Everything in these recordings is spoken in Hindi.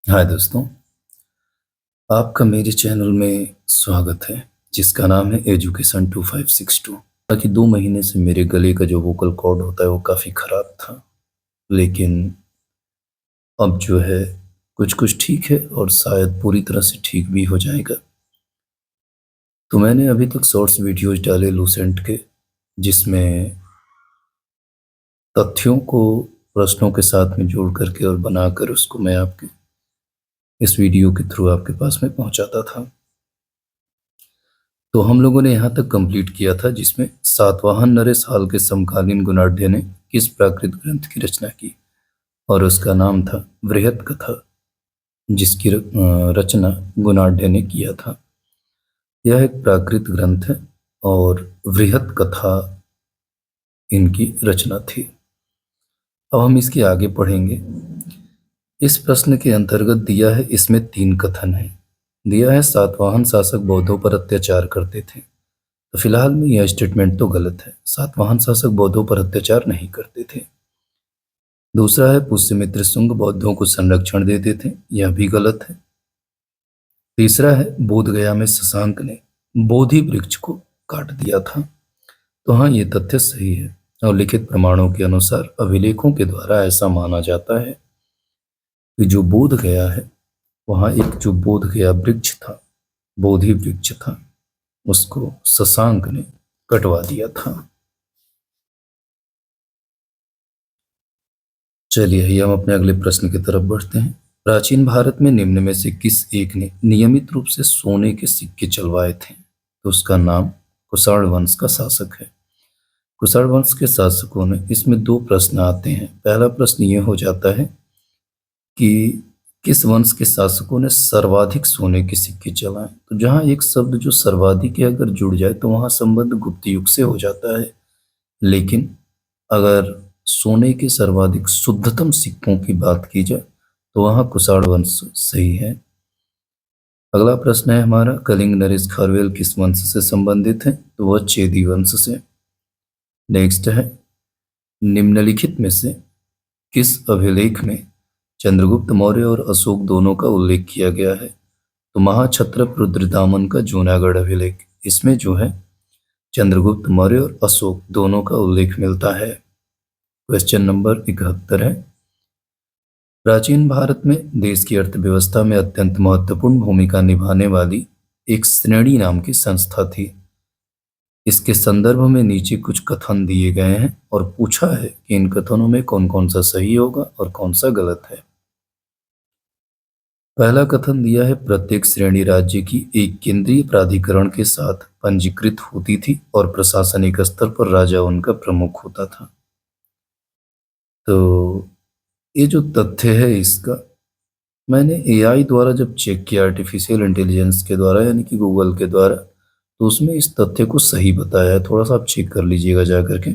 हाय दोस्तों, आपका मेरे चैनल में स्वागत है जिसका नाम है एजुकेशन 2562। हालांकि 2 महीने से मेरे गले का जो वोकल कॉर्ड होता है वो काफ़ी ख़राब था, लेकिन अब जो है कुछ कुछ ठीक है और शायद पूरी तरह से ठीक भी हो जाएगा। तो मैंने अभी तक शॉर्ट्स वीडियोज डाले लूसेंट के, जिसमें तथ्यों को प्रश्नों के साथ में जोड़ करके और बनाकर उसको मैं आपके इस वीडियो के थ्रू आपके पास में पहुंचाता था। तो हम लोगों ने यहाँ तक कंप्लीट किया था जिसमें सातवाहन नरेश हाल के समकालीन गुणाढ़ ने किस प्राकृत ग्रंथ की रचना की, और उसका नाम था बृहत कथा, जिसकी रचना गुणाढ़ ने किया था। यह एक प्राकृत ग्रंथ है और बृहत कथा इनकी रचना थी। अब हम इसके आगे पढ़ेंगे। इस प्रश्न के अंतर्गत दिया है, इसमें 3 कथन है। दिया है सातवाहन शासक बौद्धों पर अत्याचार करते थे। तो फिलहाल में यह स्टेटमेंट तो गलत है, सातवाहन शासक बौद्धों पर अत्याचार नहीं करते थे। दूसरा है पुष्यमित्र शुंग बौद्धों को संरक्षण देते थे, यह भी गलत है। तीसरा है बोध गया में शशांक ने बोधि वृक्ष को काट दिया था। तो हाँ, ये तथ्य सही है और लिखित प्रमाणों के अनुसार अभिलेखों के द्वारा ऐसा माना जाता है कि जो बोध गया है, वहाँ एक जो बोध गया वृक्ष था, बोधि वृक्ष था, उसको शशांक ने कटवा दिया था। चलिए आइए हम अपने अगले प्रश्न की तरफ बढ़ते हैं। प्राचीन भारत में निम्न में से किस एक ने नियमित रूप से सोने के सिक्के चलवाए थे? तो उसका नाम कुषाण वंश का शासक है। कुषाण वंश के शासकों ने, इसमें 2 प्रश्न आते हैं। पहला प्रश्न ये हो जाता है कि किस वंश के शासकों ने सर्वाधिक सोने के सिक्के चलाए? तो जहाँ एक शब्द जो सर्वाधिक है अगर जुड़ जाए तो वहाँ संबंध गुप्त युग से हो जाता है, लेकिन अगर सोने के सर्वाधिक शुद्धतम सिक्कों की बात की जाए तो वहाँ कुषाण वंश सही है। अगला प्रश्न है हमारा, कलिंग नरेश खारवेल किस वंश से संबंधित है? तो वह चेदी वंश से। नेक्स्ट है, निम्नलिखित में से किस अभिलेख में चंद्रगुप्त मौर्य और अशोक दोनों का उल्लेख किया गया है? तो महाक्षत्रप रुद्रदामन का जूनागढ़ अभिलेख, इसमें जो है चंद्रगुप्त मौर्य और अशोक दोनों का उल्लेख मिलता है। क्वेश्चन नंबर 71 है, प्राचीन भारत में देश की अर्थव्यवस्था में अत्यंत महत्वपूर्ण भूमिका निभाने वाली एक श्रेणी नाम की संस्था थी। इसके संदर्भ में नीचे कुछ कथन दिए गए हैं और पूछा है कि इन कथनों में कौन कौन सा सही होगा और कौन सा गलत है। पहला कथन दिया है, प्रत्येक श्रेणी राज्य की एक केंद्रीय प्राधिकरण के साथ पंजीकृत होती थी और प्रशासनिक स्तर पर राजा उनका प्रमुख होता था। तो ये जो तथ्य है इसका मैंने एआई द्वारा जब चेक किया, आर्टिफिशियल इंटेलिजेंस के द्वारा यानी कि गूगल के द्वारा, तो उसमें इस तथ्य को सही बताया है। थोड़ा सा आप चेक कर लीजिएगा जा करके।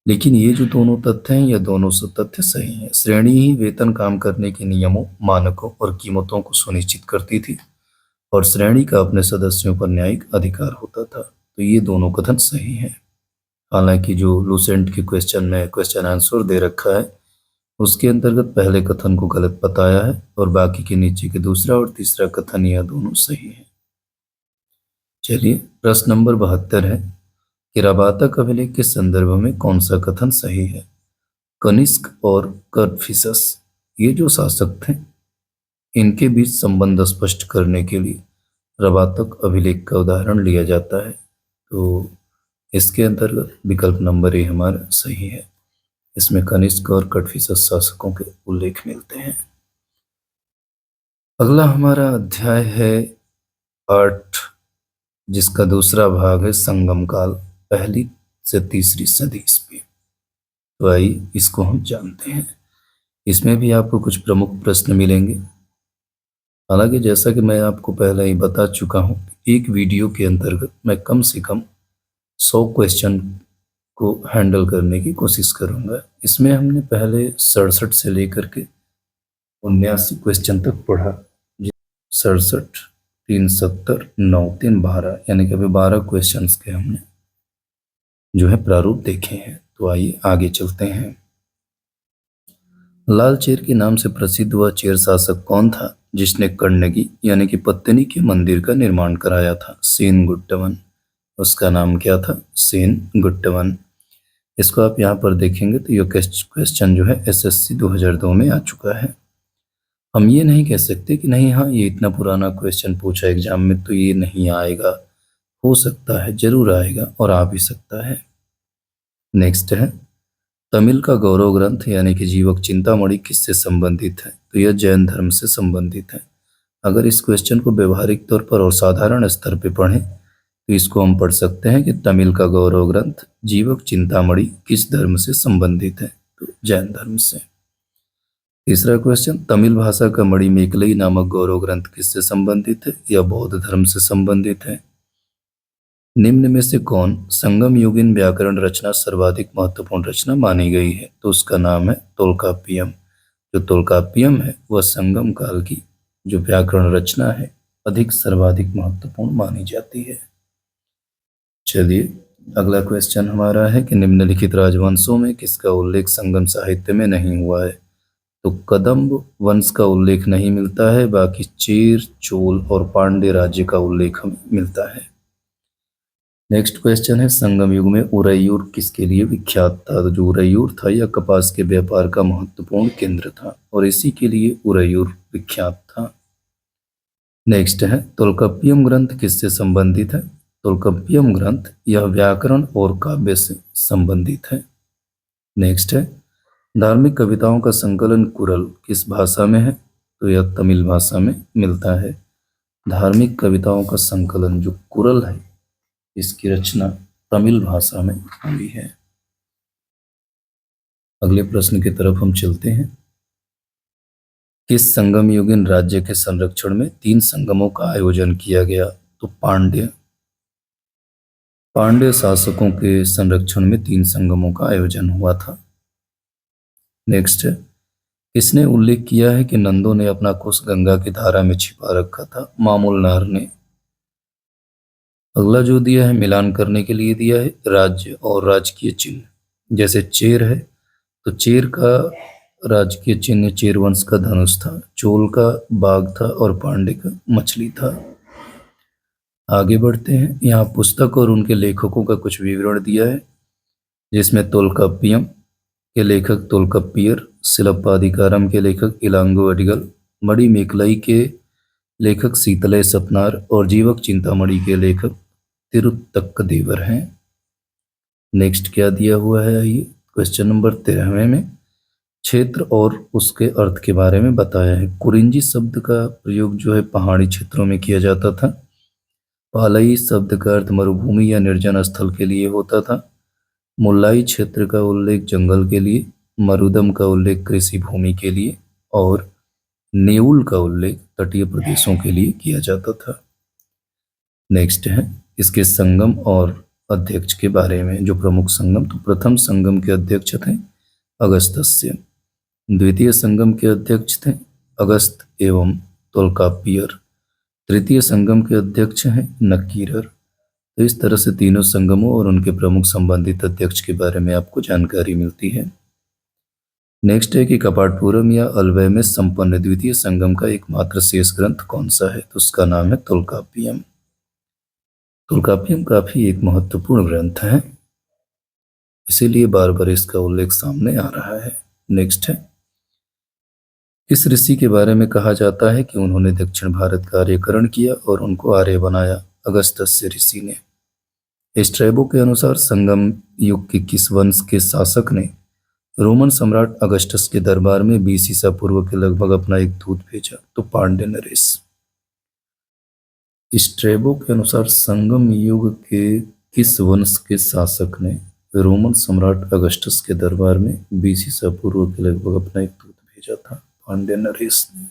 लेकिन ये जो दोनों तथ्य हैं, ये दोनों तथ्य सही हैं। श्रेणी ही वेतन, काम करने के नियमों, मानकों और कीमतों को सुनिश्चित करती थी और श्रेणी का अपने सदस्यों पर न्यायिक अधिकार होता था। तो ये दोनों कथन सही हैं। हालांकि जो लूसेंट के क्वेश्चन में क्वेश्चन आंसर दे रखा है उसके अंतर्गत पहले कथन को गलत बताया है और बाकी के नीचे के दूसरा और तीसरा कथन यह दोनों सही है। चलिए प्रश्न नंबर 72 है, किराबातक अभिलेख के संदर्भ में कौन सा कथन सही है? कनिष्क और कर्फिसस, ये जो शासक थे, इनके बीच संबंध स्पष्ट करने के लिए रबातक अभिलेख का उदाहरण लिया जाता है। तो इसके अंतर्गत विकल्प नंबर ए हमारा सही है। इसमें कनिष्क और कटफिसस शासकों के उल्लेख मिलते हैं। अगला हमारा अध्याय है 8, जिसका दूसरा भाग है संगम काल, पहली से तीसरी सदी ईस्वी। तो आइए इसको हम जानते हैं। इसमें भी आपको कुछ प्रमुख प्रश्न मिलेंगे। हालांकि जैसा कि मैं आपको पहले ही बता चुका हूँ, एक वीडियो के अंतर्गत मैं कम से कम 100 क्वेश्चन को हैंडल करने की कोशिश करूंगा। इसमें हमने पहले 67 से लेकर के 79 क्वेश्चन तक पढ़ा। 67, 370, 9, 3, 12, यानी कि अभी 12 क्वेश्चन के हमने जो है प्रारूप देखे हैं। तो आइए आगे चलते हैं। लाल चेर के नाम से प्रसिद्ध वह चेर शासक कौन था जिसने कण्णगी यानी कि पत्तनी के मंदिर का निर्माण कराया था? सेन गुट्टवन। उसका नाम क्या था? सेन गुट्टवन। इसको आप यहाँ पर देखेंगे तो ये क्वेश्चन जो है एसएससी 2002 में आ चुका है। हम ये नहीं कह सकते कि नहीं, हाँ ये इतना पुराना क्वेश्चन पूछा एग्जाम में तो ये नहीं आएगा। हो सकता है, जरूर आएगा और आ भी सकता है। नेक्स्ट है, तमिल का गौरव ग्रंथ यानी कि जीवक चिंतामणि किससे संबंधित है? तो यह जैन धर्म से संबंधित है। अगर इस क्वेश्चन को व्यवहारिक तौर पर और साधारण स्तर पर पढ़ें तो इसको हम पढ़ सकते हैं कि तमिल का गौरव ग्रंथ जीवक चिंतामणि किस धर्म से संबंधित है? तो जैन धर्म से। तीसरा क्वेश्चन, तमिल भाषा का मणिमेखलई नामक गौरव ग्रंथ किससे संबंधित है? यह बौद्ध धर्म से संबंधित है। निम्न में से कौन संगम युगीन व्याकरण रचना सर्वाधिक महत्वपूर्ण रचना मानी गई है? तो उसका नाम है तोल्काप्पियम। जो तोल्काप्पियम है वह संगम काल की जो व्याकरण रचना है अधिक सर्वाधिक महत्वपूर्ण मानी जाती है। चलिए अगला क्वेश्चन हमारा है कि निम्नलिखित राजवंशों में किसका उल्लेख संगम साहित्य में नहीं हुआ है? तो कदम्ब वंश का उल्लेख नहीं मिलता है, बाकी चेर, चोल और पांड्य राज्य का उल्लेख हमें मिलता है। नेक्स्ट क्वेश्चन है, संगम युग में उरैयूर किसके लिए विख्यात था? तो जो उरैयूर था यह कपास के व्यापार का महत्वपूर्ण केंद्र था और इसी के लिए उरैयूर विख्यात था। नेक्स्ट है, तोल्काप्पियम ग्रंथ किससे संबंधित है? तोल्काप्पियम ग्रंथ यह व्याकरण और काव्य से संबंधित है। नेक्स्ट है, धार्मिक कविताओं का संकलन कुरल किस भाषा में है? तो यह तमिल भाषा में मिलता है। धार्मिक कविताओं का संकलन जो कुरल है इसकी रचना तमिल भाषा में हुई है। अगले प्रश्न की तरफ हम चलते हैं। किस संगम युगीन राज्य के संरक्षण में 3 संगमों का आयोजन किया गया? तो पांड्य शासकों के संरक्षण में 3 संगमों का आयोजन हुआ था। नेक्स्ट है, इसने उल्लेख किया है कि नंदों ने अपना कुश गंगा की धारा में छिपा रखा था? मामूलनार ने। अगला जो दिया है मिलान करने के लिए दिया है राज्य और राजकीय चिन्ह। जैसे चेर है तो चेर का राजकीय चिन्ह चेर वंश का धनुष था, चोल का बाघ था और पांड्य का मछली था। आगे बढ़ते हैं, यहाँ पुस्तक और उनके लेखकों का कुछ विवरण दिया है जिसमें तोल्काप्पियम के लेखक तोल्काप्पियर, शिलप्पाधिकारम के लेखक इलांगो अडिगल, मणिमेखलाई के लेखक सीतलय सतनार और जीवक चिंतामणि के लेखक तिरुत्तक्कदेवर हैं। नेक्स्ट क्या दिया हुआ है, आइए क्वेश्चन नंबर 13 में क्षेत्र और उसके अर्थ के बारे में बताया है। कुरिंजी शब्द का प्रयोग जो है पहाड़ी क्षेत्रों में किया जाता था। पालई शब्द का अर्थ मरुभूमि या निर्जन स्थल के लिए होता था। मुल्लाई क्षेत्र का उल्लेख जंगल के लिए, मरुदम का उल्लेख कृषि भूमि के लिए और नेउल का उल्लेख तटीय प्रदेशों के लिए किया जाता था। नेक्स्ट है इसके संगम और अध्यक्ष के बारे में। जो प्रमुख संगम, तो प्रथम संगम के अध्यक्ष थे अगस्त्य, द्वितीय संगम के अध्यक्ष थे अगस्त एवं तोल्काप्पियर, तृतीय संगम के अध्यक्ष हैं नक्कीरर। तो इस तरह से तीनों संगमों और उनके प्रमुख संबंधित अध्यक्ष के बारे में आपको जानकारी मिलती है। नेक्स्ट है कि कपाटपुरम या अलवय में संपन्न द्वितीय संगम का एकमात्र शेष ग्रंथ कौन सा है? तो उसका नाम है तोल्काप्पियम। तोल्काप्पियम काफी एक महत्वपूर्ण ग्रंथ है, इसीलिए बार बार इसका उल्लेख सामने आ रहा है। नेक्स्ट है, इस ऋषि के बारे में कहा जाता है कि उन्होंने दक्षिण भारत का आर्यकरण किया और उनको आर्य बनाया? अगस्त्य ऋषि ने। स्ट्रैबो के अनुसार संगम युग के किस वंश के शासक ने रोमन सम्राट अगस्टस के दरबार में 20 ईसा पूर्व के लगभग अपना एक दूत भेजा? तो पांड्य नरेश। स्ट्रैबो के अनुसार संगम युग के किस वंश के शासक ने रोमन सम्राट अगस्टस के दरबार में 20 ईसा पूर्व के लगभग अपना एक दूत भेजा था? पांड्य नरेश ने।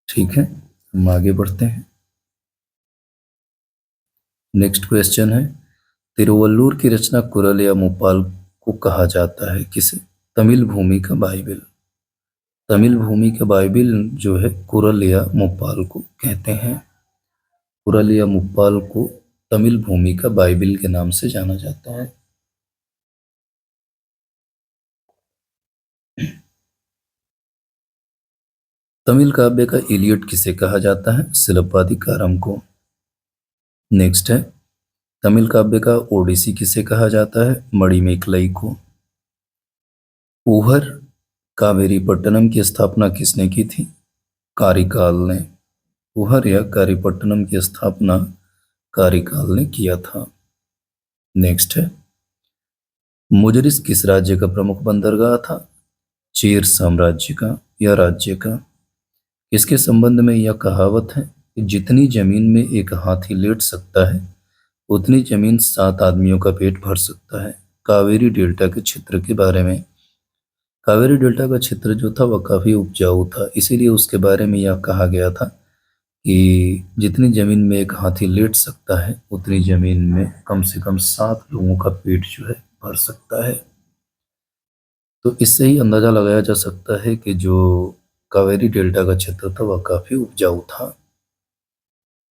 ठीक है, हम आगे बढ़ते हैं। नेक्स्ट क्वेश्चन है, तिरुवल्लुर की रचना कुरल या मुप्पाल को कहा जाता है किसे? तमिल भूमि का बाइबिल। तमिल भूमि का बाइबिल जो है कुरल या मुप्पाल को कहते हैं। कुरल या मुप्पाल को तमिल भूमि का बाइबिल के नाम से जाना जाता है। तमिल काव्य का इलियड किसे कहा जाता है? सिलप्पादिकारम को। नेक्स्ट है, तमिल काव्य का ओडिसी किसे कहा जाता है? मणिमेकलाई को। ऊहर कावेरीपट्टनम की स्थापना किसने की थी? कारिकाल ने। ऊहर या कारीपट्टनम की स्थापना कारिकाल ने किया था। नेक्स्ट है, मुजरिस किस राज्य का प्रमुख बंदरगाह था? चेर साम्राज्य का या राज्य का। इसके संबंध में यह कहावत है कि जितनी जमीन में एक हाथी लेट सकता है उतनी जमीन 7 आदमियों का पेट भर सकता है। कावेरी डेल्टा के क्षेत्र के बारे में, कावेरी डेल्टा का क्षेत्र जो था वह काफी उपजाऊ था, इसीलिए उसके बारे में यह कहा गया था कि जितनी जमीन में एक हाथी लेट सकता है उतनी जमीन में कम से कम 7 लोगों का पेट जो है भर सकता है। तो इससे ही अंदाजा लगाया जा सकता है कि जो कावेरी डेल्टा का क्षेत्र था वह काफी उपजाऊ था।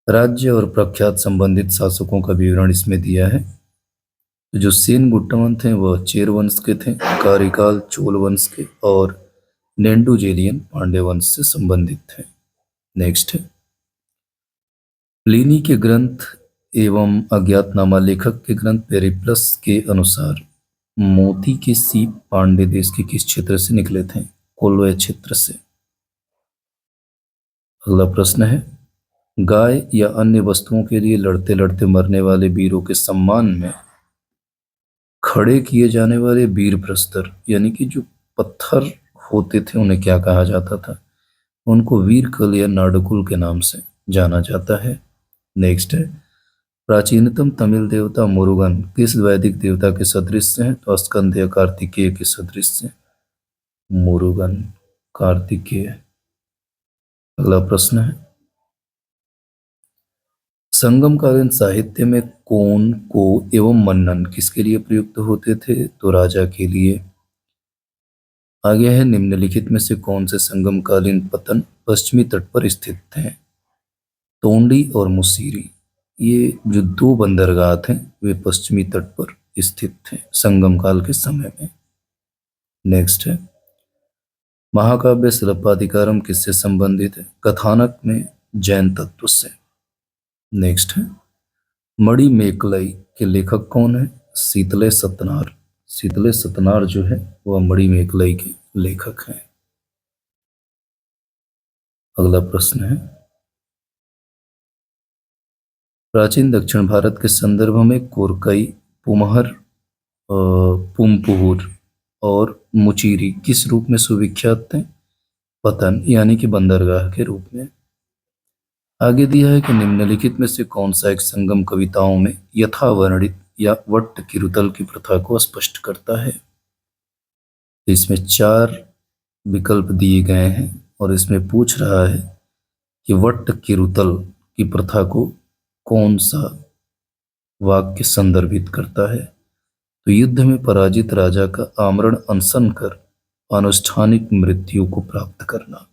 राज्य और प्रख्यात संबंधित शासकों का विवरण इसमें दिया है। तो जो सेन गुट्टमन थे वह चेर वंश के थे, कारिकाल चोल वंश के और नेंडुजेलियन पांड्य वंश से संबंधित थे। नेक्स्ट है, प्लिनी के ग्रंथ एवं अज्ञातनामा लेखक के ग्रंथ पेरिप्लस के अनुसार मोती के सीप पांड्य देश के किस क्षेत्र से निकले थे? कोल्वे क्षेत्र से। अगला प्रश्न है, गाय या अन्य वस्तुओं के लिए लड़ते लड़ते मरने वाले वीरों के सम्मान में खड़े किए जाने वाले वीर प्रस्तर यानी कि जो पत्थर होते थे उन्हें क्या कहा जाता था? उनको वीरकल या नाडकुल के नाम से जाना जाता है। नेक्स्ट है, प्राचीनतम तमिल देवता मुरुगन किस वैदिक देवता के सदृश हैं? तो स्कंद या कार्तिकेय के सदृश हैं। मुरुगन, कार्तिकेय। अगला प्रश्न है, संगमकालीन साहित्य में कोन, को एवं मन्नन किसके लिए प्रयुक्त होते थे? तो राजा के लिए। आगे है, निम्नलिखित में से कौन से संगमकालीन पतन पश्चिमी तट पर स्थित थे? तोंडी और मुसीरी, ये जो 2 बंदरगाह थे वे पश्चिमी तट पर स्थित थे संगम काल के समय में। नेक्स्ट है, महाकाव्य सिलप्पादिकारम किससे संबंधित है? कथानक में जैन तत्व से। नेक्स्ट है, मणिमेकलाई के लेखक कौन है? शीतले सतनार। शीतले सतनार जो है वह मणिमेकलाई के लेखक हैं। अगला प्रश्न है, प्राचीन दक्षिण भारत के संदर्भ में कोरकई, पुमहर, पुमपुहुर और मुचीरी किस रूप में सुविख्यात थे? पतन यानी कि बंदरगाह के रूप में। आगे दिया है कि निम्नलिखित में से कौन सा एक संगम कविताओं में यथावर्णित या वट्ट किरुतल की प्रथा को स्पष्ट करता है? इसमें 4 विकल्प दिए गए हैं और इसमें पूछ रहा है कि वट्ट किरुतल की प्रथा को कौन सा वाक्य संदर्भित करता है? तो युद्ध में पराजित राजा का आमरण अनशन कर आनुष्ठानिक मृत्यु को प्राप्त करना,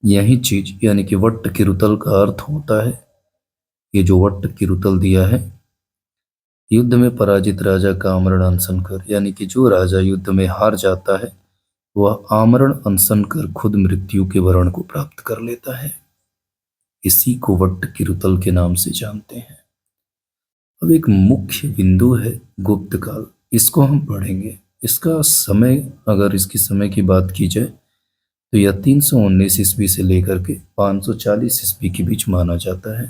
यही चीज यानी कि वट्ट किरुतल का अर्थ होता है। ये जो वट्ट किरुतल दिया है, युद्ध में पराजित राजा का आमरण अनशन कर, यानी कि जो राजा युद्ध में हार जाता है वह आमरण अनशन कर खुद मृत्यु के वरण को प्राप्त कर लेता है। इसी को वट्ट किरुतल के नाम से जानते हैं। अब एक मुख्य बिंदु है गुप्त काल, इसको हम पढ़ेंगे। इसका समय, अगर इसकी समय की बात की जाए तो यह 319 ईस्वी से लेकर के 540 ईस्वी के बीच माना जाता है।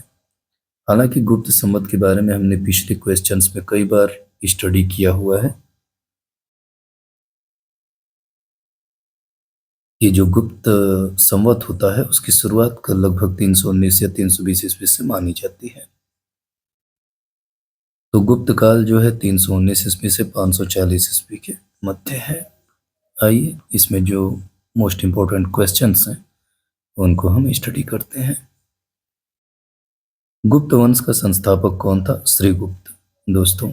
हालांकि गुप्त संवत के बारे में हमने पिछले क्वेश्चंस में कई बार स्टडी किया हुआ है। ये जो गुप्त संवत होता है उसकी शुरुआत कर लगभग 319 या 320 ईस्वी से मानी जाती है। तो गुप्त काल जो है 319 ईस्वी से 540 ईस्वी के मध्य है। आइए इसमें जो मोस्ट इम्पोर्टेंट क्वेश्चंस हैं उनको हम स्टडी करते हैं। गुप्त वंश का संस्थापक कौन था? श्रीगुप्त। दोस्तों,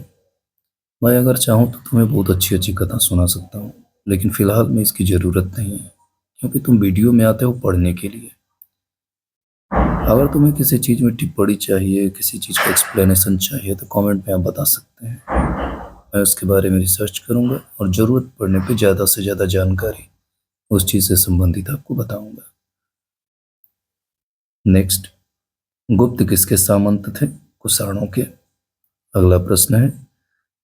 मैं अगर चाहूँ तो तुम्हें बहुत अच्छी अच्छी कथा सुना सकता हूँ, लेकिन फिलहाल में इसकी ज़रूरत नहीं है क्योंकि तुम वीडियो में आते हो पढ़ने के लिए। अगर तुम्हें किसी चीज़ में टिप्पणी चाहिए, किसी चीज़ का एक्सप्लेनेशन चाहिए तो कमेंट में आप बता सकते हैं। मैं उसके बारे में रिसर्च करूँगा और ज़रूरत पड़ने पे ज़्यादा से ज़्यादा जानकारी उस चीज़ से संबंधित आपको बताऊँगा। नेक्स्ट, गुप्त किसके सामंत थे? कुषाणों के। अगला प्रश्न है,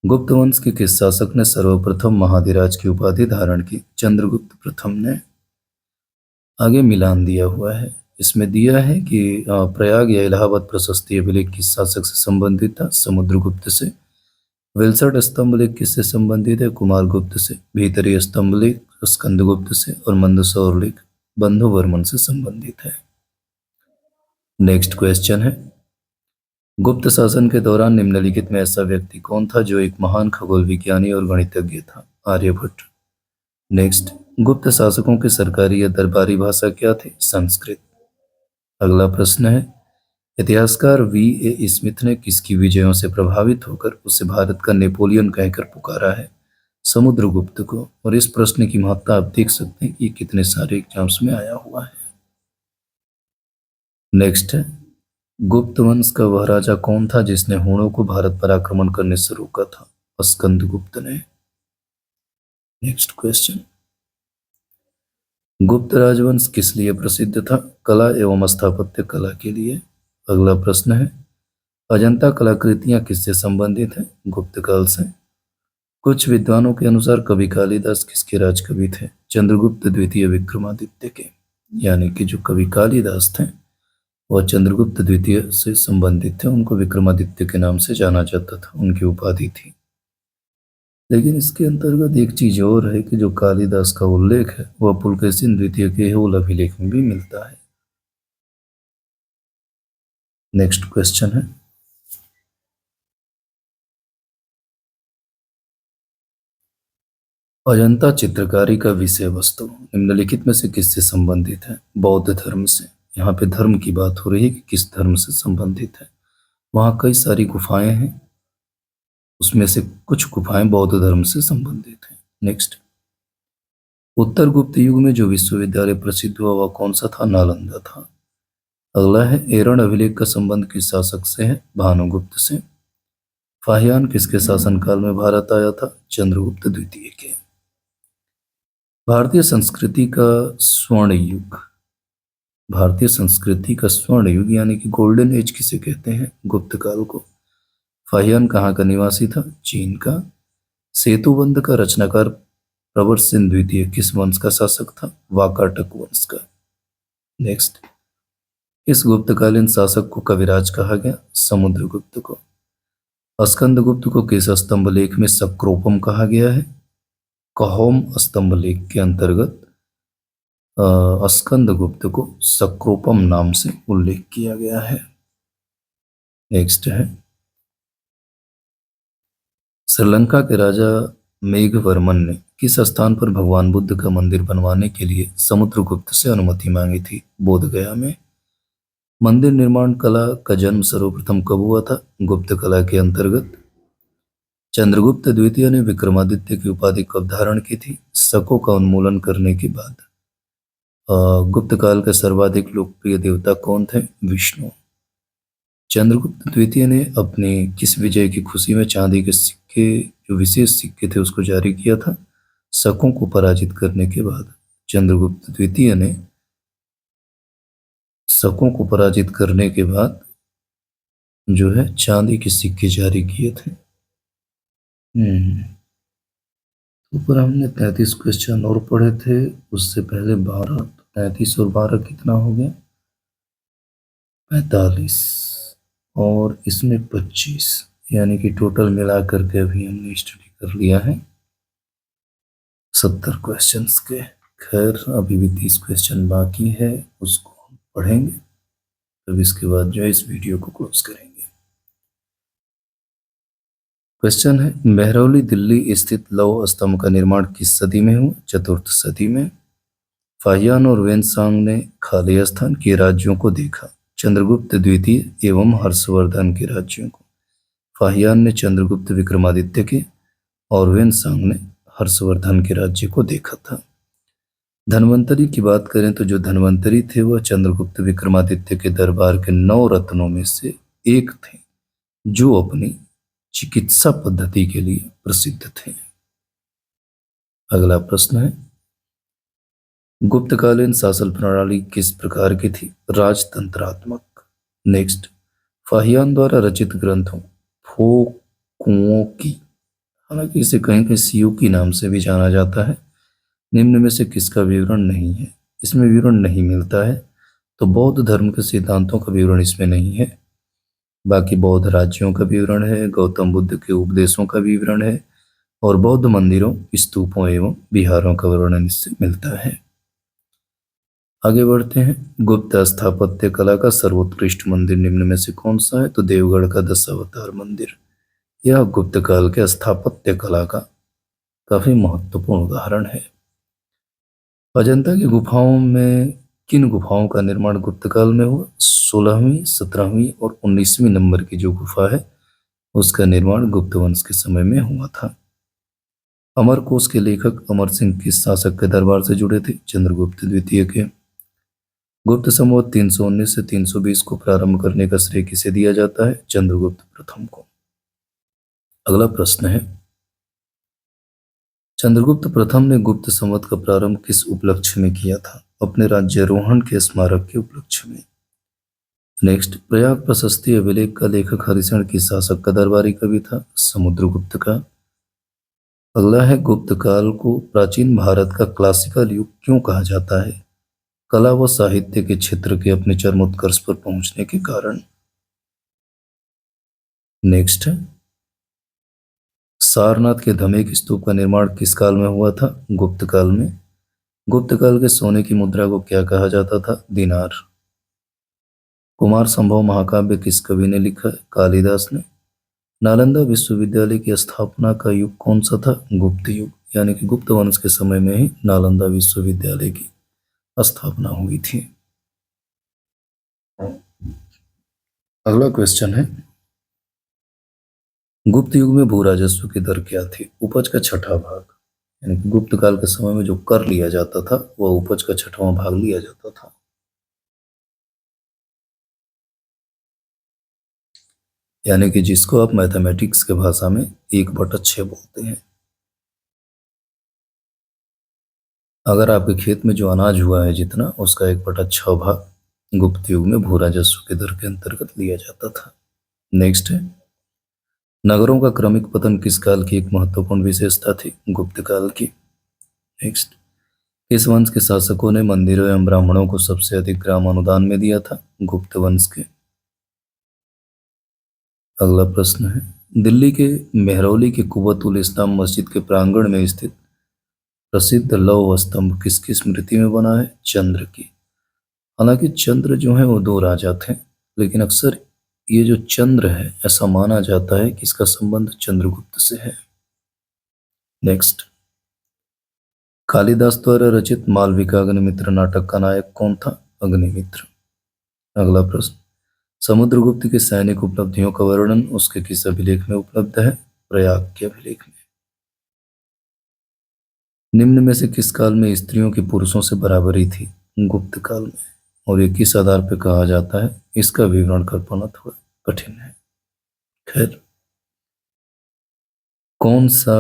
गुप्त वंश के किस शासक ने सर्वप्रथम महाधिराज की उपाधि धारण की? चंद्रगुप्त प्रथम ने। आगे मिलान दिया हुआ है, इसमें दिया है कि प्रयाग या इलाहाबाद प्रशस्ति अभिलेख किस शासक से संबंधित था? समुद्रगुप्त से। वेलसट स्तंभ लेख किससे संबंधित है? कुमारगुप्त से। भीतरी स्तंभ लेख स्कंदगुप्त से और मंदसौर लेख बंधुवर्मन से संबंधित है। नेक्स्ट क्वेश्चन है, गुप्त शासन के दौरान निम्नलिखित में ऐसा व्यक्ति कौन था जो एक महान खगोल विज्ञानी और गणितज्ञ था? आर्यभट्ट। नेक्स्ट, गुप्त शासकों की सरकारी या दरबारी भाषा क्या थी? संस्कृत। अगला प्रश्न है, इतिहासकार V.A. स्मिथ ने किसकी विजयों से प्रभावित होकर उसे भारत का नेपोलियन कहकर पुकारा है? समुद्रगुप्त को। और इस प्रश्न की महत्ता आप देख सकते हैं कि ये कितने सारे एग्जाम्स में आया हुआ है। नेक्स्ट है, गुप्त वंश का वह राजा कौन था जिसने हूणों को भारत पर आक्रमण करने से रोका था? स्कंदगुप्त ने। नेक्स्ट क्वेश्चन, गुप्त राजवंश किस लिए प्रसिद्ध था? कला एवं स्थापत्य कला के लिए। अगला प्रश्न है, अजंता कलाकृतियां किससे संबंधित हैं? गुप्त काल से। कुछ विद्वानों के अनुसार कवि कालिदास किसके राजकवि थे? चंद्रगुप्त द्वितीय विक्रमादित्य के। यानी कि जो कवि कालिदास थे वह चंद्रगुप्त द्वितीय से संबंधित थे, उनको विक्रमादित्य के नाम से जाना जाता था, उनकी उपाधि थी। लेकिन इसके अंतर्गत एक चीज और है कि जो कालिदास का उल्लेख है वह पुलकेशिन द्वितीय के हेउल अभिलेख में भी मिलता है। नेक्स्ट क्वेश्चन है, अजंता चित्रकारी का विषय वस्तु निम्नलिखित में से किससे संबंधित है? बौद्ध धर्म से। यहाँ पे धर्म की बात हो रही है कि किस धर्म से संबंधित है। वहाँ कई सारी गुफाएं हैं, उसमें से कुछ गुफाएं बौद्ध धर्म से संबंधित हैं। नेक्स्ट, उत्तर गुप्त युग में जो विश्वविद्यालय प्रसिद्ध हुआ वह कौन सा था? नालंदा था। अगला है, एरण अभिलेख का संबंध किस शासक से है? भानुगुप्त से। फाहियान किसके शासनकाल में भारत आया था? चंद्रगुप्त द्वितीय के। भारतीय संस्कृति का स्वर्ण युग, भारतीय संस्कृति का स्वर्ण युग यानी कि गोल्डन एज किसे कहते हैं? गुप्त काल को। फाहियान कहाँ का निवासी था? चीन का। सेतुबंध का रचनाकार प्रवरसिंह द्वितीय किस वंश का शासक था? वाकाटक वंश का। नेक्स्ट, इस गुप्तकालीन शासक को कविराज कहा गया? समुद्रगुप्त को। स्कंदगुप्त को किस स्तंभ लेख में सक्रोपम कहा गया है? कहोम स्तंभ लेख के अंतर्गत स्कंदगुप्त को सक्रोपम नाम से उल्लेख किया गया है। नेक्स्ट है, श्रीलंका के राजा मेघवर्मन ने किस स्थान पर भगवान बुद्ध का मंदिर बनवाने के लिए समुद्रगुप्त से अनुमति मांगी थी? बोधगया में। मंदिर निर्माण कला का जन्म सर्वप्रथम कब हुआ था? गुप्त कला के अंतर्गत। चंद्रगुप्त द्वितीय ने विक्रमादित्य की उपाधि कब धारण की थी? शकों का उन्मूलन करने के बाद। गुप्त काल के सर्वाधिक लोकप्रिय देवता कौन थे? विष्णु। चंद्रगुप्त द्वितीय ने अपनी किस विजय की खुशी में चांदी के सिक्के, जो विशेष सिक्के थे, उसको जारी किया था? शकों को पराजित करने के बाद चंद्रगुप्त द्वितीय ने शकों को पराजित करने के बाद जो है चांदी के सिक्के जारी किए थे। ऊपर हमने 33 क्वेश्चन और पढ़े थे, उससे पहले 12, 33 और 12 कितना हो गया? 45 और इसमें 25, यानी कि टोटल मिला करके अभी हमने स्टडी कर लिया है 70 क्वेश्चंस के। खैर अभी भी 30 क्वेश्चन बाकी है, उसको हम पढ़ेंगे, तब इसके बाद जो है इस वीडियो को क्लोज करेंगे। क्वेश्चन है, महरौली दिल्ली स्थित लौह स्तंभ का निर्माण किस सदी में हुआ? चतुर्थ सदी में। फाहियान और वेनसांग ने खाली स्थान के राज्यों को देखा? चंद्रगुप्त द्वितीय एवं हर्षवर्धन के राज्यों को। फाहियान ने चंद्रगुप्त विक्रमादित्य के और वेनसांग ने हर्षवर्धन के राज्य को देखा था। धन्वंतरी की बात करें तो जो धन्वंतरी थे वह चंद्रगुप्त विक्रमादित्य के दरबार के 9 रत्नों में से एक थे, जो अपनी चिकित्सा पद्धति के लिए प्रसिद्ध थे। अगला प्रश्न है, गुप्तकालीन शासन प्रणाली किस प्रकार की थी? राजतंत्रात्मक। नेक्स्ट, फाहियान द्वारा रचित ग्रंथों फो कुओं की, हालांकि इसे कहीं कहीं सीयू की नाम से भी जाना जाता है, निम्न में से किसका विवरण नहीं है? इसमें विवरण नहीं मिलता है, तो बौद्ध धर्म के सिद्धांतों का विवरण इसमें नहीं है। बाकी बौद्ध राज्यों का विवरण है, गौतम बुद्ध के उपदेशों का विवरण है, और बौद्ध मंदिरों, स्तूपों एवं विहारों का वर्णन इससे मिलता है। आगे बढ़ते हैं। गुप्त स्थापत्य कला का सर्वोत्कृष्ट मंदिर निम्न में से कौन सा है? तो देवगढ़ का दशावतार मंदिर। यह गुप्त काल के स्थापत्य कला का काफी महत्वपूर्ण उदाहरण है। अजंता की गुफाओं में किन गुफाओं का निर्माण गुप्त काल में हुआ? 16वीं, 17वीं और 19वीं नंबर की जो गुफा है उसका निर्माण गुप्त वंश के समय में हुआ था। अमरकोश के लेखक अमर सिंह किस शासक के दरबार से जुड़े थे? चंद्रगुप्त द्वितीय के। गुप्त संवत 319 से 320 को प्रारंभ करने का श्रेय किसे दिया जाता है? चंद्रगुप्त प्रथम को। अगला प्रश्न है, चंद्रगुप्त प्रथम ने गुप्त संवत का प्रारंभ किस उपलक्ष्य में किया था? अपने राज्यारोहण के स्मारक के उपलक्ष्य में। नेक्स्ट, प्रयाग प्रशस्ति अभिलेख का लेखक हरिशरण किस शासक का दरबारी कवि था? समुद्रगुप्त का। अगला है, गुप्त काल को प्राचीन भारत का क्लासिकल युग क्यों कहा जाता है? कला व साहित्य के क्षेत्र के अपने चरमोत्कर्ष पर पहुंचने के कारण। नेक्स्ट है, सारनाथ के धमेक स्तूप का निर्माण किस काल में हुआ था? गुप्त काल में। गुप्त काल के सोने की मुद्रा को क्या कहा जाता था? दिनार। कुमार संभव महाकाव्य किस कवि ने लिखा है? कालिदास ने। नालंदा विश्वविद्यालय की स्थापना का युग कौन सा था? गुप्त युग, यानी कि गुप्त वंश के समय में ही नालंदा विश्वविद्यालय की स्थापना हुई थी। अगला क्वेश्चन है, गुप्त युग में भू राजस्व की दर क्या थी? उपज का छठा भाग, यानी कि गुप्त काल के समय में जो कर लिया जाता था वह उपज का छठवां भाग लिया जाता था। यानी कि जिसको आप मैथमेटिक्स के भाषा में 1/6 बोलते हैं। अगर आपके खेत में जो अनाज हुआ है जितना, उसका 1/6 भाग गुप्त युग में भू राजस्व के दर के अंतर्गत लिया जाता था। नेक्स्ट है, नगरों का क्रमिक पतन किस काल की एक महत्वपूर्ण विशेषता थी? गुप्त काल की। नेक्स्ट, किस वंश के शासकों ने मंदिरों एवं ब्राह्मणों को सबसे अधिक ग्राम अनुदान में दिया था? गुप्त वंश के। अगला प्रश्न है, दिल्ली के मेहरौली के कुव्वत उल इस्लाम मस्जिद के प्रांगण में स्थित प्रसिद्ध लौह स्तंभ किसकी स्मृति में बना है? चंद्र की। हालांकि चंद्र जो है वो दो राजा थे, लेकिन अक्सर ये जो चंद्र है ऐसा माना जाता है कि इसका संबंध चंद्रगुप्त से है। नेक्स्ट, कालिदास द्वारा रचित मालविका अग्निमित्र नाटक का नायक कौन था? अग्निमित्र। अगला प्रश्न, समुद्रगुप्त की सैनिक उपलब्धियों का वर्णन उसके किस अभिलेख में उपलब्ध है? प्रयाग के अभिलेख में। निम्न में से किस काल में स्त्रियों की पुरुषों से बराबरी थी? गुप्त काल में। और ये किस आधार पर कहा जाता है? इसका विवरण कर पाना थोड़ा कठिन है। खैर, कौन सा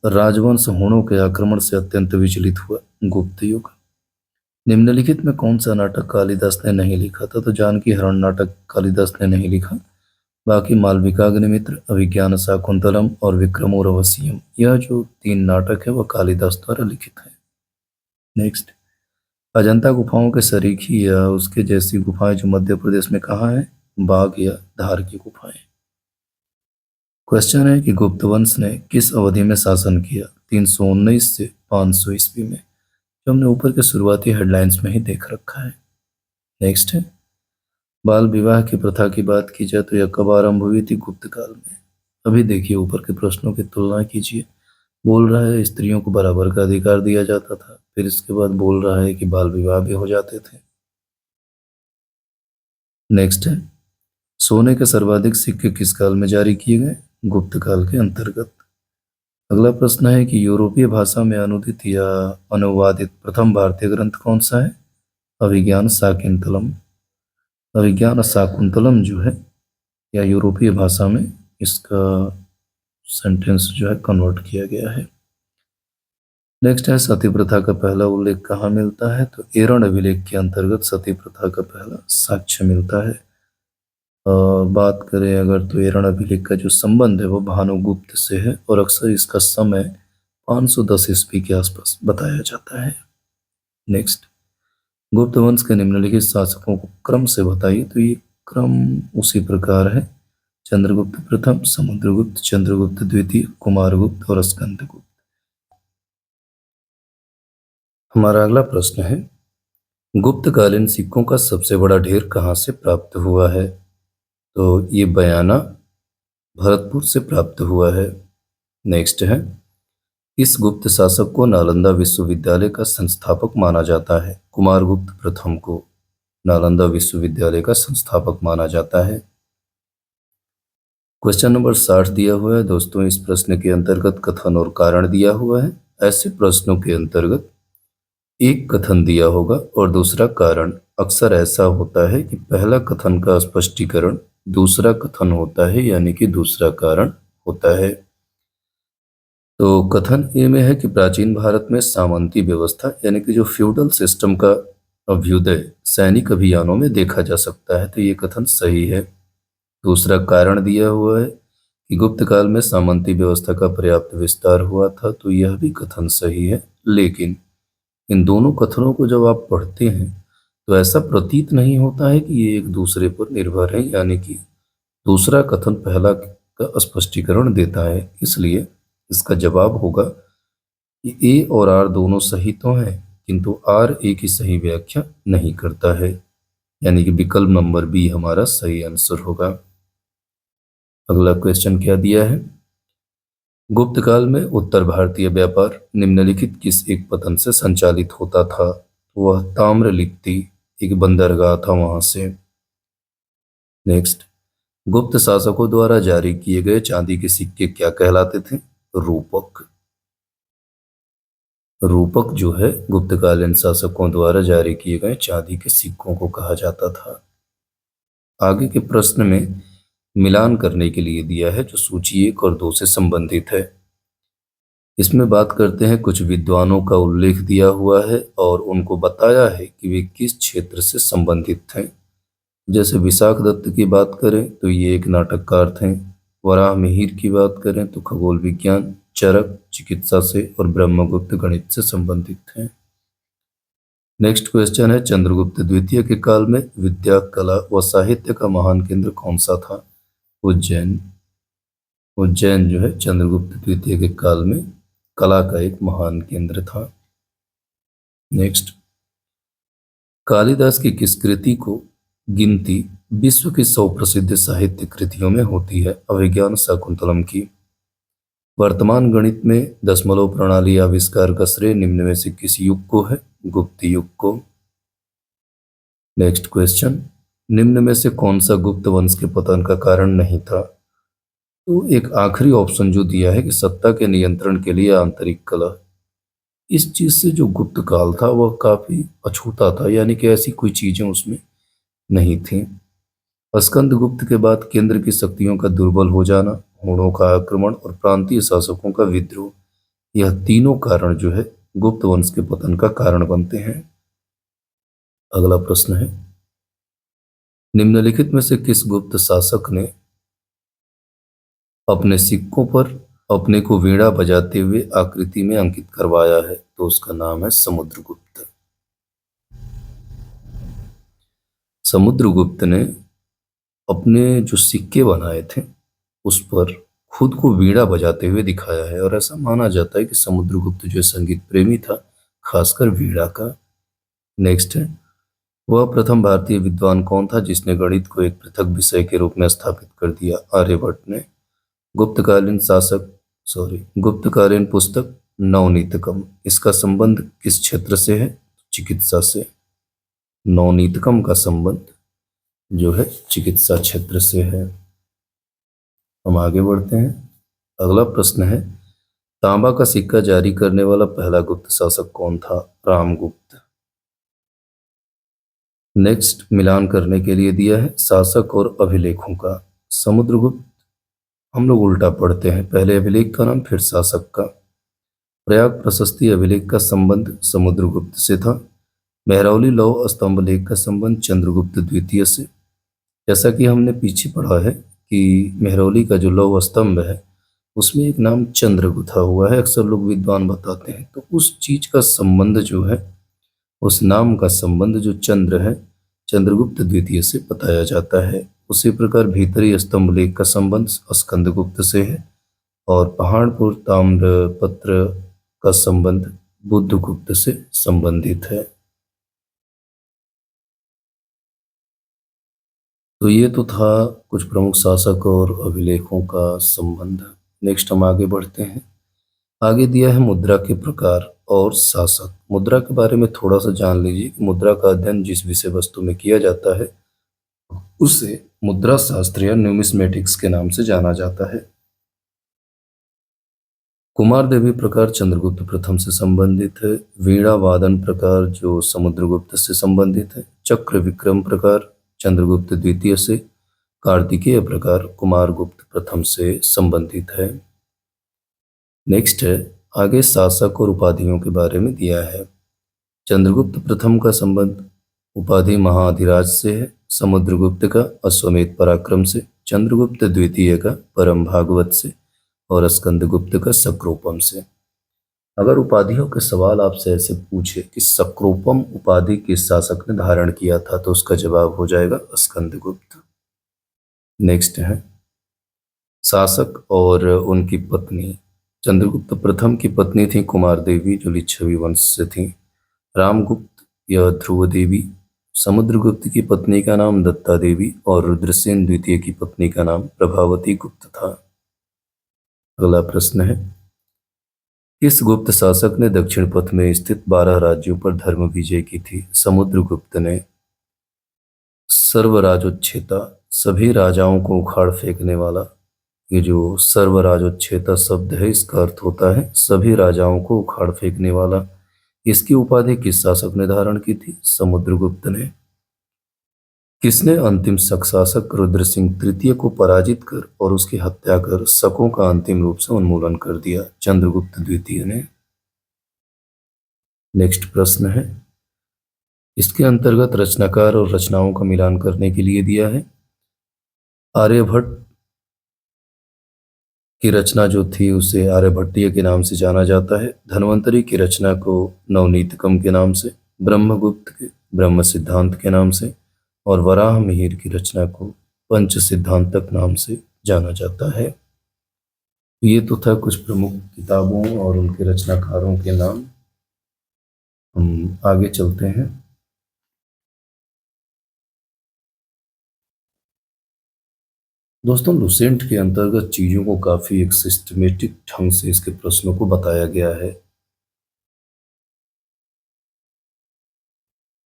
राजवंश हुणों के आक्रमण से अत्यंत विचलित हुआ? गुप्त युग। निम्नलिखित में कौन सा नाटक कालिदास ने नहीं लिखा था? तो जानकी हरण नाटक कालिदास ने नहीं लिखा। बाकी मालविका अग्निमित्र, अभिज्ञान शाकुंतलम और विक्रमोर्वशीयम, यह जो 3 नाटक है वह कालिदास द्वारा लिखित है। नेक्स्ट, अजंता गुफाओं के सरीखी या उसके जैसी गुफाएं जो मध्य प्रदेश में कहाँ है? बाघ या धार की गुफाएं। क्वेश्चन है कि गुप्त वंश ने किस अवधि में शासन किया? 319 से 500 ईस्वी में, जो हमने ऊपर के शुरुआती हेडलाइंस में ही देख रखा है। नेक्स्ट है, बाल विवाह की प्रथा की बात की जाए तो यह कब आरंभ हुई थी? गुप्त काल में। अभी देखिए ऊपर के प्रश्नों की तुलना कीजिए। बोल रहा है स्त्रियों को बराबर का अधिकार दिया जाता था, फिर इसके बाद बोल रहा है कि बाल विवाह भी हो जाते थे। नेक्स्ट है, सोने के सर्वाधिक सिक्के किस काल में जारी किए गए? गुप्त काल के अंतर्गत। अगला प्रश्न है कि यूरोपीय भाषा में अनुदित या अनुवादित प्रथम भारतीय ग्रंथ कौन सा है? अभिज्ञान शाकुंतलम। अभिज्ञान शाकुंतलम जो है या यूरोपीय भाषा में इसका सेंटेंस जो है कन्वर्ट किया गया है। नेक्स्ट है सती प्रथा का पहला उल्लेख कहाँ मिलता है? तो एरण अभिलेख के अंतर्गत सती प्रथा का पहला साक्ष्य मिलता है। बात करें अगर तो एरण अभिलेख का जो संबंध है वो भानुगुप्त से है और अक्सर इसका समय 510 ईस्वी के आसपास बताया जाता है। नेक्स्ट, गुप्त वंश के निम्नलिखित शासकों को क्रम से बताइए। तो ये क्रम उसी प्रकार है, चंद्रगुप्त प्रथम, समुद्रगुप्त, चंद्रगुप्त द्वितीय, कुमारगुप्त और स्कंदगुप्त। हमारा अगला प्रश्न है, गुप्तकालीन सिक्कों का सबसे बड़ा ढेर कहाँ से प्राप्त हुआ है? तो ये बयाना भरतपुर से प्राप्त हुआ है। नेक्स्ट है, इस गुप्त शासक को नालंदा विश्वविद्यालय का संस्थापक माना जाता है? कुमारगुप्त प्रथम को नालंदा विश्वविद्यालय का संस्थापक माना जाता है। क्वेश्चन नंबर 60 दिया हुआ है दोस्तों। इस प्रश्न के अंतर्गत कथन और कारण दिया हुआ है। ऐसे प्रश्नों के अंतर्गत एक कथन दिया होगा और दूसरा कारण। अक्सर ऐसा होता है कि पहला कथन का स्पष्टीकरण दूसरा कथन होता है, यानी कि दूसरा कारण होता है। तो कथन ए में है कि प्राचीन भारत में सामंती व्यवस्था यानी कि जो फ्यूडल सिस्टम का अभ्युदय सैनिक अभियानों में देखा जा सकता है। तो ये कथन सही है। दूसरा कारण दिया हुआ है कि गुप्त काल में सामंती व्यवस्था का पर्याप्त विस्तार हुआ था। तो यह भी कथन सही है, लेकिन इन दोनों कथनों को जब आप पढ़ते हैं तो ऐसा प्रतीत नहीं होता है कि ये एक दूसरे पर निर्भर है, यानी कि दूसरा कथन पहला का स्पष्टीकरण देता है। इसलिए इसका जवाब होगा कि ए और आर दोनों सही तो हैं, किंतु आर ए की सही व्याख्या नहीं करता है, यानी कि विकल्प नंबर बी हमारा सही आंसर होगा। अगला क्वेश्चन क्या दिया है, गुप्त काल में उत्तर भारतीय व्यापार निम्नलिखित किस एक पतन से संचालित होता था? वह ताम्रलिप्ति एक बंदरगाह था वहां से। नेक्स्ट, गुप्त शासकों द्वारा जारी किए गए चांदी के सिक्के क्या कहलाते थे? रूपक। रूपक जो है गुप्तकालीन शासकों द्वारा जारी किए गए चांदी के सिक्कों को कहा जाता था। आगे के प्रश्न में मिलान करने के लिए दिया है जो सूची 1 और 2 से संबंधित है। इसमें बात करते हैं, कुछ विद्वानों का उल्लेख दिया हुआ है और उनको बताया है कि वे किस क्षेत्र से संबंधित थे। जैसे विशाख दत्त की बात करें तो ये एक नाटककार थे। वराह मिहिर की बात करें तो खगोल विज्ञान, चरक चिकित्सा से और ब्रह्मगुप्त गणित से संबंधित थे। नेक्स्ट क्वेश्चन है, चंद्रगुप्त द्वितीय के काल में विद्या, कला व साहित्य का महान केंद्र कौन सा था? उज्जैन। उज्जैन जो है चंद्रगुप्त द्वितीय के काल में कला का एक महान केंद्र था। नेक्स्ट, कालिदास की किस कृति को गिनती विश्व की 100 प्रसिद्ध साहित्य कृतियों में होती है? अभिज्ञान शाकुंतलम की। वर्तमान गणित में दशमलव प्रणाली आविष्कार का श्रेय निम्न में से किस युग को है? गुप्त युग को। नेक्स्ट क्वेश्चन, निम्न में से कौन सा गुप्त वंश के पतन का कारण नहीं था? तो एक आखिरी ऑप्शन जो दिया है कि सत्ता के नियंत्रण के लिए आंतरिक कलह। इस चीज से जो गुप्त काल था वह काफी अछूता था, यानी कि ऐसी कोई चीजें उसमें नहीं थी। स्कंदगुप्त के बाद केंद्र की शक्तियों का दुर्बल हो जाना, हूणों का आक्रमण और प्रांतीय शासकों का विद्रोह, यह तीनों कारण जो है गुप्त वंश के पतन का कारण बनते हैं। अगला प्रश्न है, निम्नलिखित में से किस गुप्त शासक ने अपने सिक्कों पर अपने को वीणा बजाते हुए आकृति में अंकित करवाया है? तो उसका नाम है समुद्रगुप्त। समुद्रगुप्त ने अपने जो सिक्के बनाए थे उस पर खुद को वीणा बजाते हुए दिखाया है और ऐसा माना जाता है कि समुद्रगुप्त जो संगीत प्रेमी था, खासकर वीणा का। नेक्स्ट है, वह प्रथम भारतीय विद्वान कौन था जिसने गणित को एक पृथक विषय के रूप में स्थापित कर दिया? आर्यभट्ट ने। गुप्तकालीन शासक गुप्तकालीन पुस्तक नवनीतकम, इसका संबंध किस क्षेत्र से है? चिकित्सा से। नवनीतकम का संबंध जो है चिकित्सा क्षेत्र से है। हम आगे बढ़ते हैं। अगला प्रश्न है, तांबा का सिक्का जारी करने वाला पहला गुप्त शासक कौन था? रामगुप्त। नेक्स्ट, मिलान करने के लिए दिया है शासक और अभिलेखों का। समुद्रगुप्त हम लोग उल्टा पढ़ते हैं, पहले अभिलेख का नाम फिर शासक का। प्रयाग प्रशस्ति अभिलेख का संबंध समुद्रगुप्त से था। मेहरौली लौह स्तंभ लेख का संबंध चंद्रगुप्त द्वितीय से। जैसा कि हमने पीछे पढ़ा है कि मेहरौली का जो लौह स्तंभ है उसमें एक नाम चंद्र गुथा हुआ है, अक्सर लोग विद्वान बताते हैं। तो उस चीज का संबंध जो है, उस नाम का संबंध जो चंद्र है, चंद्रगुप्त द्वितीय से बताया जाता है। उसी प्रकार भीतरी स्तंभ लेख का संबंध स्कंदगुप्त से है और पहाड़पुर ताम्रपत्र का संबंध बुद्धगुप्त से संबंधित है। तो ये तो था कुछ प्रमुख शासक और अभिलेखों का संबंध। नेक्स्ट हम आगे बढ़ते हैं। आगे दिया है मुद्रा के प्रकार और शासक। मुद्रा के बारे में थोड़ा सा जान लीजिए कि मुद्रा का अध्ययन जिस विषय वस्तु में किया जाता है उसे मुद्रा शास्त्र या न्यूमिस्मेटिक्स के नाम से जाना जाता है। कुमार देवी प्रकार चंद्रगुप्त प्रथम से संबंधित है। वीणा वादन प्रकार जो समुद्रगुप्त से संबंधित है। चक्र विक्रम प्रकार चंद्रगुप्त द्वितीय से। कार्तिकेय प्रकार कुमार गुप्त प्रथम से संबंधित है। नेक्स्ट है, आगे शासक और उपाधियों के बारे में दिया है। चंद्रगुप्त प्रथम का संबंध उपाधि महाधिराज से है। समुद्रगुप्त का अश्वमेध पराक्रम से। चंद्रगुप्त द्वितीय का परम भागवत से और स्कंदगुप्त का सक्रोपम से। अगर उपाधियों के सवाल आपसे ऐसे पूछे कि सक्रोपम उपाधि किस शासक ने धारण किया था, तो उसका जवाब हो जाएगा स्कंदगुप्त। नेक्स्ट है शासक और उनकी पत्नी। चंद्रगुप्त प्रथम की पत्नी थी कुमार देवी जो लिच्छवी वंश से थी। रामगुप्त या ध्रुव देवी। समुद्रगुप्त की पत्नी का नाम दत्ता देवी और रुद्रसेन द्वितीय की पत्नी का नाम प्रभावती गुप्त था। अगला प्रश्न है, किस गुप्त शासक ने दक्षिण पथ में स्थित 12 राज्यों पर धर्म विजय की थी? समुद्रगुप्त ने। सर्वराजोच्छेता, सभी राजाओं को उखाड़ फेंकने वाला। ये जो सर्वराजोच्छेता शब्द है इसका अर्थ होता है सभी राजाओं को उखाड़ फेंकने वाला। इसकी उपाधि किस शासक ने धारण की थी? समुद्रगुप्त ने। किसने अंतिम शक शासक रुद्रसिंह तृतीय को पराजित कर और उसकी हत्या कर शकों का अंतिम रूप से उन्मूलन कर दिया? चंद्रगुप्त द्वितीय ने। नेक्स्ट प्रश्न है, इसके अंतर्गत रचनाकार और रचनाओं का मिलान करने के लिए दिया है। आर्यभट्ट की रचना जो थी उसे आर्यभट्टीय के नाम से जाना जाता है। धन्वंतरि की रचना को नवनीतकम के नाम से, ब्रह्मगुप्त के ब्रह्म सिद्धांत के नाम से और वराह मिहिर की रचना को पंच सिद्धांतक नाम से जाना जाता है। ये तो था कुछ प्रमुख किताबों और उनके रचनाकारों के नाम। हम आगे चलते हैं। दोस्तों, लुसेंट के अंतर्गत चीजों को काफी एक सिस्टमेटिक ढंग से इसके प्रश्नों को बताया गया है।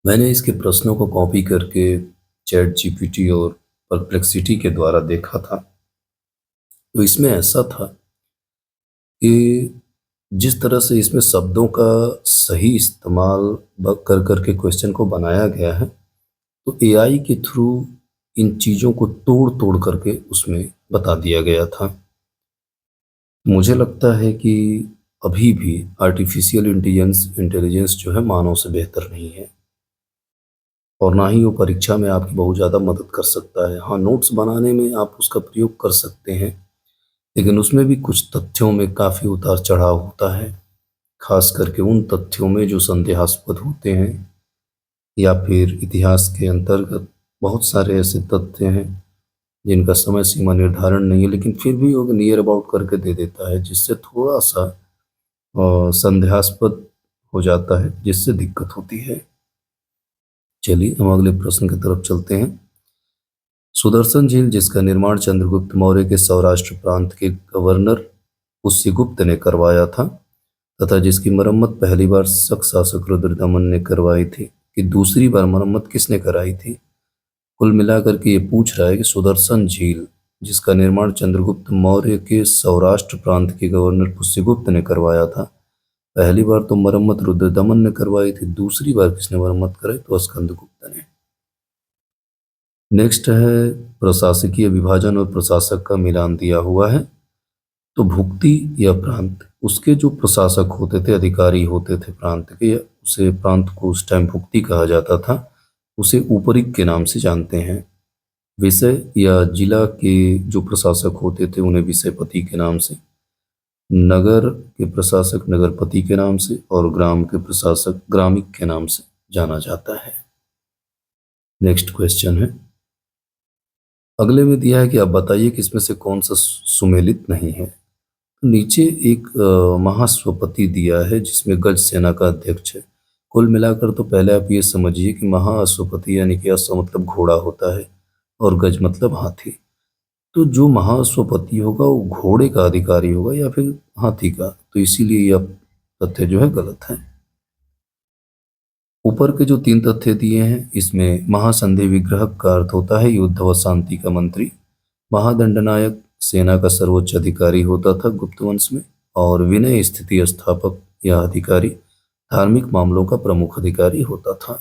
मैंने इसके प्रश्नों को कॉपी करके चैट जीपीटी और परप्लेक्सिटी के द्वारा देखा था। तो इसमें ऐसा था कि जिस तरह से इसमें शब्दों का सही इस्तेमाल कर करके क्वेश्चन को बनाया गया है, तो एआई के थ्रू इन चीज़ों को तोड़ तोड़ करके उसमें बता दिया गया था। मुझे लगता है कि अभी भी आर्टिफिशियल इंटेलिजेंस जो है मानव से बेहतर नहीं है और ना ही वो परीक्षा में आपकी बहुत ज़्यादा मदद कर सकता है। हाँ, नोट्स बनाने में आप उसका प्रयोग कर सकते हैं, लेकिन उसमें भी कुछ तथ्यों में काफ़ी उतार चढ़ाव होता है, खास करके उन तथ्यों में जो संदेहास्पद होते हैं या फिर इतिहास के अंतर्गत बहुत सारे ऐसे तथ्य हैं जिनका समय सीमा निर्धारण नहीं है, लेकिन फिर भी वो नियर अबाउट करके दे देता है, जिससे थोड़ा सा संदेहास्पद हो जाता है, जिससे दिक्कत होती है। चलिए हम अगले प्रश्न की तरफ चलते हैं। सुदर्शन झील जिसका निर्माण चंद्रगुप्त मौर्य के सौराष्ट्र प्रांत के गवर्नर पुष्यगुप्त ने करवाया था तथा जिसकी मरम्मत पहली बार शक शासक रुद्रदमन ने करवाई थी, कि दूसरी बार मरम्मत किसने कराई थी? कुल मिलाकर के ये पूछ रहा है कि सुदर्शन झील जिसका निर्माण चंद्रगुप्त मौर्य के सौराष्ट्र प्रांत के गवर्नर पुष्यगुप्त ने करवाया था, पहली बार तो मरम्मत रुद्रदमन ने करवाई थी, दूसरी बार किसने मरम्मत कराई? तो स्कंदगुप्त ने। नेक्स्ट है प्रशासकीय विभाजन और प्रशासक का मिलान दिया हुआ है। तो भुक्ति या प्रांत, उसके जो प्रशासक होते थे, अधिकारी होते थे प्रांत के, उसे प्रांत को उस टाइम भुक्ति कहा जाता था, उसे ऊपरी के नाम से जानते हैं। विषय या जिला के जो प्रशासक होते थे उन्हें विषयपति के नाम से, नगर के प्रशासक नगरपति के नाम से, और ग्राम के प्रशासक ग्रामिक के नाम से जाना जाता है। नेक्स्ट क्वेश्चन है, अगले में दिया है कि आप बताइए कि इसमें से कौन सा सुमेलित नहीं है। तो नीचे एक महाश्वपति दिया है जिसमें गज सेना का अध्यक्ष है। कुल मिलाकर तो पहले आप ये समझिए कि महाअश्वपति यानी कि अश्व मतलब घोड़ा होता है और गज मतलब हाथी। तो जो महाअश्वपति होगा वो घोड़े का अधिकारी होगा या फिर हाथी का, तो इसीलिए यह तथ्य जो है गलत है। ऊपर के जो तीन तथ्य दिए हैं इसमें महासंधि विग्रह का अर्थ होता है युद्ध व शांति का मंत्री। महादंडनायक सेना का सर्वोच्च अधिकारी होता था गुप्त वंश में, और विनय स्थिति स्थापक या अधिकारी धार्मिक मामलों का प्रमुख अधिकारी होता था।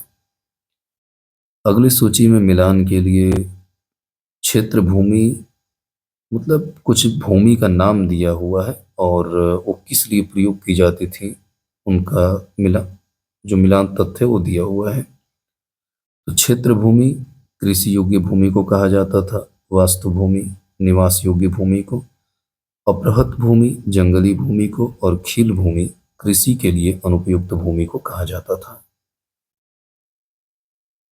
अगली सूची में मिलान के लिए क्षेत्र भूमि मतलब कुछ भूमि का नाम दिया हुआ है और वो किस लिए प्रयोग की जाती थी उनका मिला जो मिलान तथ्य वो दिया हुआ है। तो क्षेत्र भूमि कृषि योग्य भूमि को कहा जाता था, वास्तु भूमि निवास योग्य भूमि को, अपृहत भूमि जंगली भूमि को, और खील भूमि कृषि के लिए अनुपयुक्त भूमि को कहा जाता था।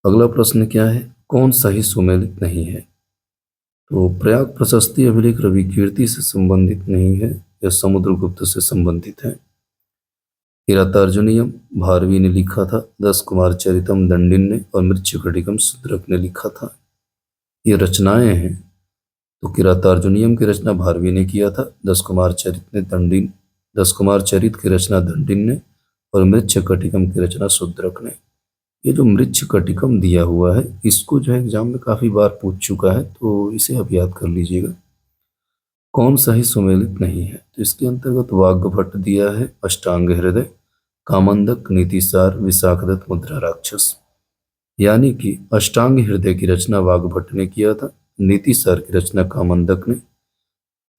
अगला प्रश्न क्या है, कौन सही सुमेलित नहीं है। तो प्रयाग प्रशस्ति अभिलेख रवि कीर्ति से संबंधित नहीं है, यह समुद्रगुप्त से संबंधित है। किरातार्जुनीयम भारवी ने लिखा था, दस कुमार चरितम दंडिन ने और मृच्छकटिकम शूद्रक ने लिखा था। ये रचनाएं हैं। तो किरातार्जुनीयम की रचना भारवी ने किया था, दस कुमार चरित की रचना दंडिन ने, और मृच्छकटिकम की रचना शूद्रक ने। ये जो मृच्छकटिकम दिया हुआ है इसको जो है एग्जाम में काफी बार पूछ चुका है, तो इसे आप याद कर लीजिएगा। कौन सा ही सुमेलित नहीं है, तो इसके अंतर्गत वाग्भट दिया है, अष्टांग हृदय, कामंदक, नीतिसार, विशाखदत्त, मुद्रा राक्षस। यानी कि अष्टांग हृदय की रचना वाग्भट ने किया था, नीतिसार की रचना कामंदक ने,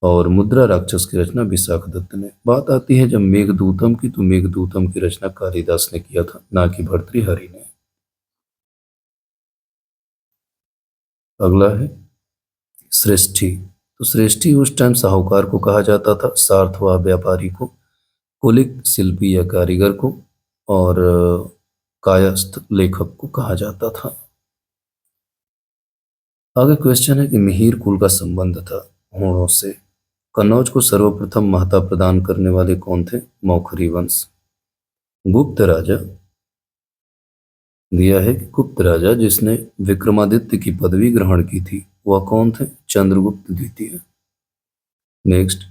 और मुद्रा राक्षस की रचना विशाखदत्त ने। बात आती है जब मेघदूतम की, तो मेघदूतम की रचना कालिदास ने किया था, ना कि भर्तृहरि ने। अगला है श्रेष्ठी। तो श्रेष्ठी उस टाइम साहूकार को कहा जाता था, सार्थवाह व्यापारी को, कुलिक शिल्पी या कारीगर को, और कायस्थ लेखक को कहा जाता था। आगे क्वेश्चन है कि मिहिर कुल का संबंध था होड़ों से। कन्नौज को सर्वप्रथम महत्ता प्रदान करने वाले कौन थे, मौखरी वंश। गुप्त राजा दिया है कि गुप्त राजा जिसने विक्रमादित्य की पदवी ग्रहण की थी वह कौन थे, चंद्रगुप्त द्वितीय। नेक्स्ट,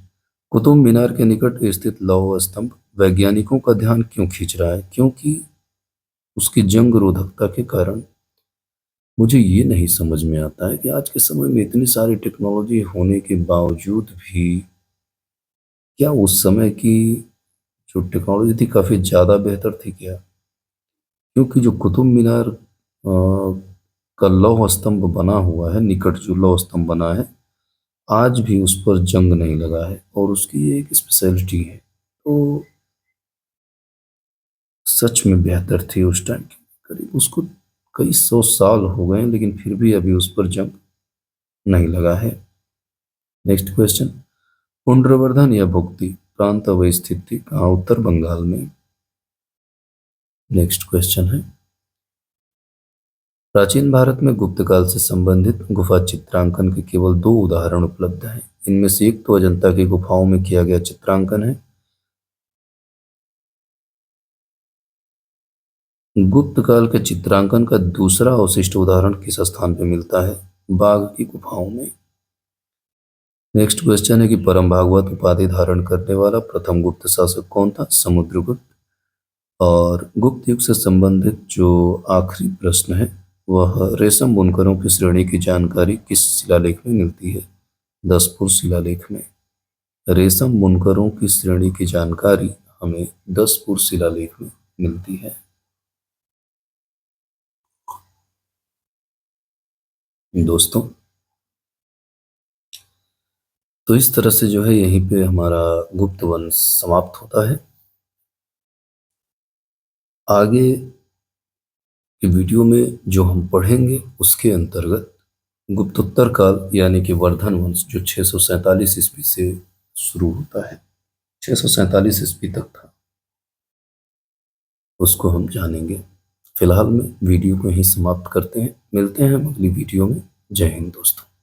कुतुब मीनार के निकट स्थित लौह स्तंभ वैज्ञानिकों का ध्यान क्यों खींच रहा है, क्योंकि उसकी जंग रोधकता के कारण। मुझे ये नहीं समझ में आता है कि आज के समय में इतनी सारी टेक्नोलॉजी होने के बावजूद भी क्या उस समय की जो टेक्नोलॉजी थी काफ़ी ज़्यादा बेहतर थी क्या। क्योंकि जो कुतुब मीनार का लौह स्तंभ बना हुआ है, निकट जो लौह स्तंभ बना है, आज भी उस पर जंग नहीं लगा है, और उसकी एक स्पेशलिटी है। तो सच में बेहतर थी उस टाइम की। करीब उसको कई सौ साल हो गए हैं, लेकिन फिर भी अभी उस पर जंग नहीं लगा है। नेक्स्ट क्वेश्चन, पुंड्रवर्धन या भुक्ति प्रांत अवस्थित थी कहाँ, उत्तर बंगाल में। नेक्स्ट क्वेश्चन है, प्राचीन भारत में गुप्त काल से संबंधित गुफा चित्रांकन के केवल दो उदाहरण उपलब्ध हैं। इनमें से एक तो अजंता की गुफाओं में किया गया चित्रांकन है। गुप्त काल के चित्रांकन का दूसरा अवशिष्ट उदाहरण किस स्थान पर मिलता है, बाघ की गुफाओं में। नेक्स्ट क्वेश्चन है कि परम भागवत उपाधि धारण करने वाला प्रथम गुप्त शासक कौन था, समुद्रगुप्त। और गुप्त युग से संबंधित जो आखिरी प्रश्न है वह रेशम बुनकरों की श्रेणी की जानकारी किस शिलालेख में मिलती है, दसपुर शिलालेख में। रेशम बुनकरों की श्रेणी की जानकारी हमें दसपुर शिलालेख में मिलती है। दोस्तों, तो इस तरह से जो है यहीं पे हमारा गुप्त वंश समाप्त होता है। आगे की वीडियो में जो हम पढ़ेंगे उसके अंतर्गत गुप्तोत्तर काल यानी कि वर्धन वंश जो 647 ईस्वी से शुरू होता है, 647 ईस्वी तक था, उसको हम जानेंगे। फिलहाल में वीडियो को यहीं समाप्त करते हैं। मिलते हैं हम अगली वीडियो में। जय हिंद दोस्तों।